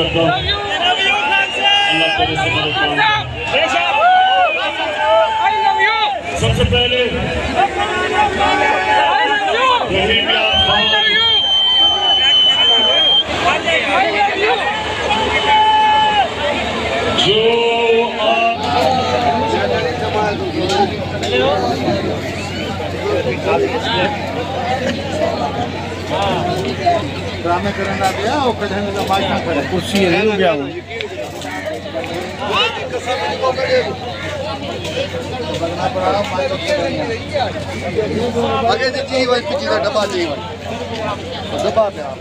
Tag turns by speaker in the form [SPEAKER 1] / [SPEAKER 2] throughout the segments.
[SPEAKER 1] करता हूँ। अल्लाह तेरे से मदद मांगता हूँ। सबसे पहले रहीम यार खान जो
[SPEAKER 2] ड्रामे करना गया और कहीं का माइक ना करे कुर्सी है हो गया आगे से चाहिए भाई पीछे का डब्बा चाहिए डब्बा पे आप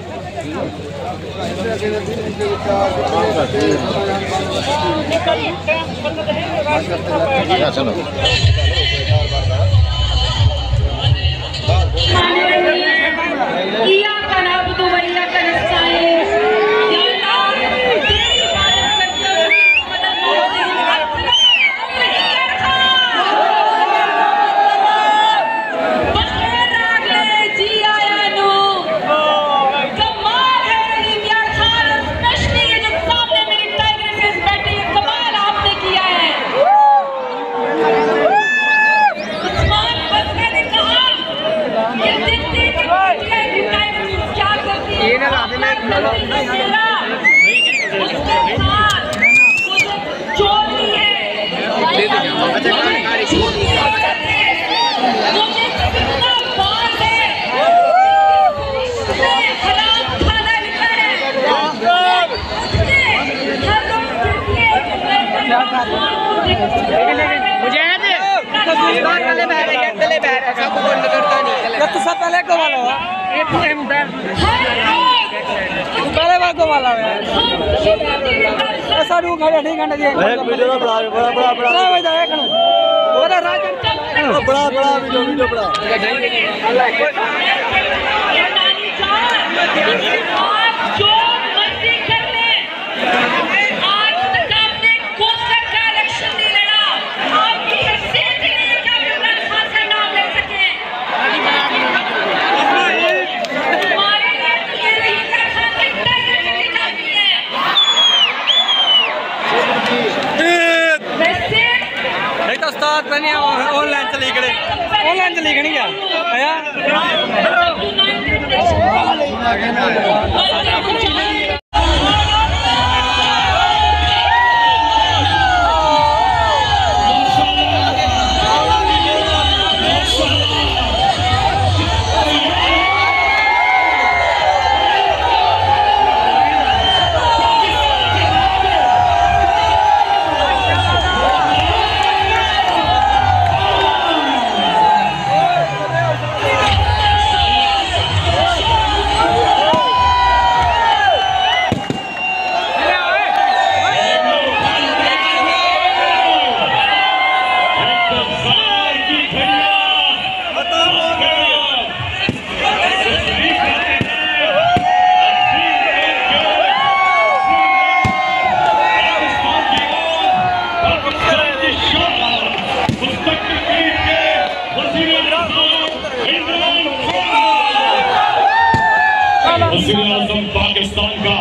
[SPEAKER 2] चलो
[SPEAKER 3] तो सब पहले को वाला पहले बार को वाला है ऐसा रू खड़े ठीक है ये एक वीडियो बड़ा बड़ा बड़ा बड़ा भाई जा एक ओरे राजन बड़ा बड़ा वीडियो बड़ा जो मर्जी कर ले आज तक आपने कोस्टर का इलेक्शन नहीं लड़ा आपकी हैसियत ही नहीं क्या इमरान खान से नाम ले सके हमारे लिए ये इमरान खान की टाइगर चलनी चाहती है वैसे नहीं तो उस्ताद बने ऑनलाइन चली गए क्या आया
[SPEAKER 1] वज़ीर-ए-आज़म पाकिस्तान का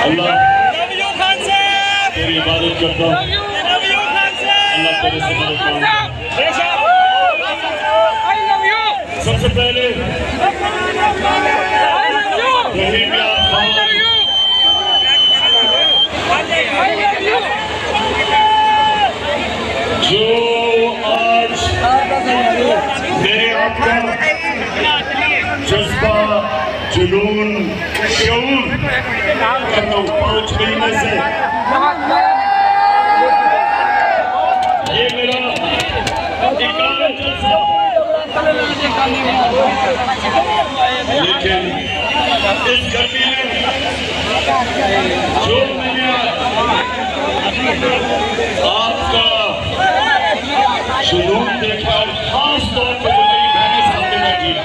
[SPEAKER 1] अल्लाह तेरी इबादत करता हूँ। अल्लाह तेरे से मदद मांगता हूँ। सबसे पहले रहीम यार खान जो आज मेरे आपका जज्बा जुनून शऊर कर रहा हूँ 5 महीने से। ये मेरा एकांत जलसा, लेकिन इस गर्मी में जो मैंने आपका जुनून देखा, खास तौर पर जो मेरी बहनें सामने बैठी हैं,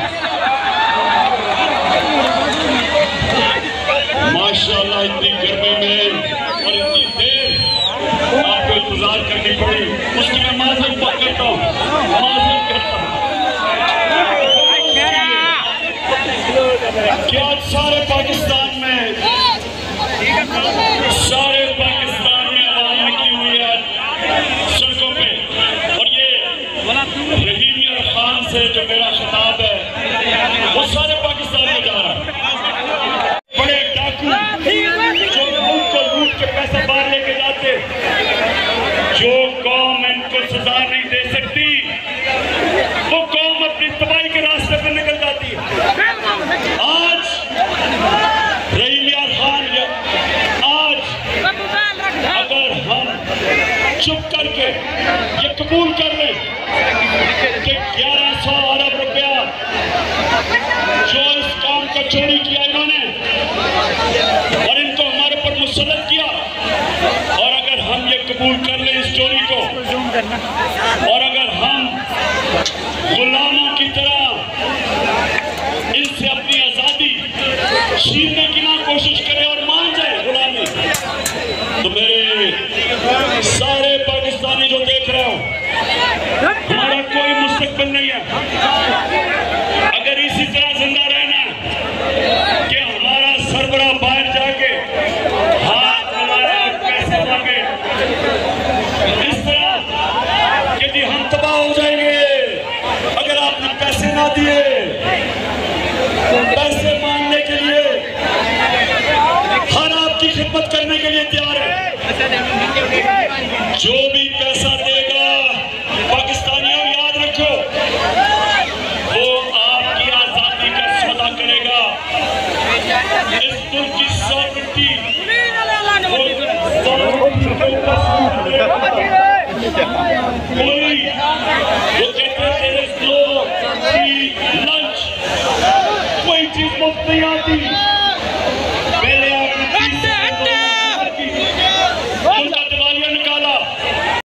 [SPEAKER 1] माशाअल्लाह इतनी गर्मी में और इतनी देर आपको इंतजार करनी पड़ी, उसकी मैं माजरत करता हूँ, माजरत करता हूँ। क्या सारे पाकिस्तान में आवाम निकली हुई है सड़कों पे, और ये रहीम यार खान से जो मेरा खिताब है वो सारे पाकिस्तान में जा रहा है। बड़े डाकू जो मुल्क को लूट के पैसा बाहर लेके जाते, जो कौम इनको सजा नहीं दे सकती वो कौम अपनी तबाही के रास्ते पर निकल जाती है। आज रहीम यार खान, आज अगर हम चुप करके ये कबूल कर लें कि 1100 अरब रुपया जो इस काम का चोरी किया इन्होंने और इनको हमारे पर मुसल्लत किया, और अगर हम ये कबूल कर लें इस चोरी को, और अगर हम गुलामों की तरह इनसे अपनी आजादी छीनने की ना कोशिश करें और मान जाए गुलामी, तो मेरे सारे पाकिस्तानी जो देख रहे हो, हमारा कोई मुस्तकबिल नहीं है। अगर इसी तरह जिंदा रहना कि हमारा सरबराह बाहर जाके हाथ मिलाए और पैसे मांगे, इस तरह कि जी हम तबाह हो जाएंगे अगर आपने पैसे ना दिए, पैसे मांगने के लिए हर आपकी खिदमत करने के लिए तैयार है। जो भी पैसा देगा पाकिस्तानियों याद रखो, वो आपकी आजादी का सौदा करेगा। इस मुल्क की सॉवरेनिटी कोई वो कहते हैं लंच, कोई चीज मुफ्त नहीं आती।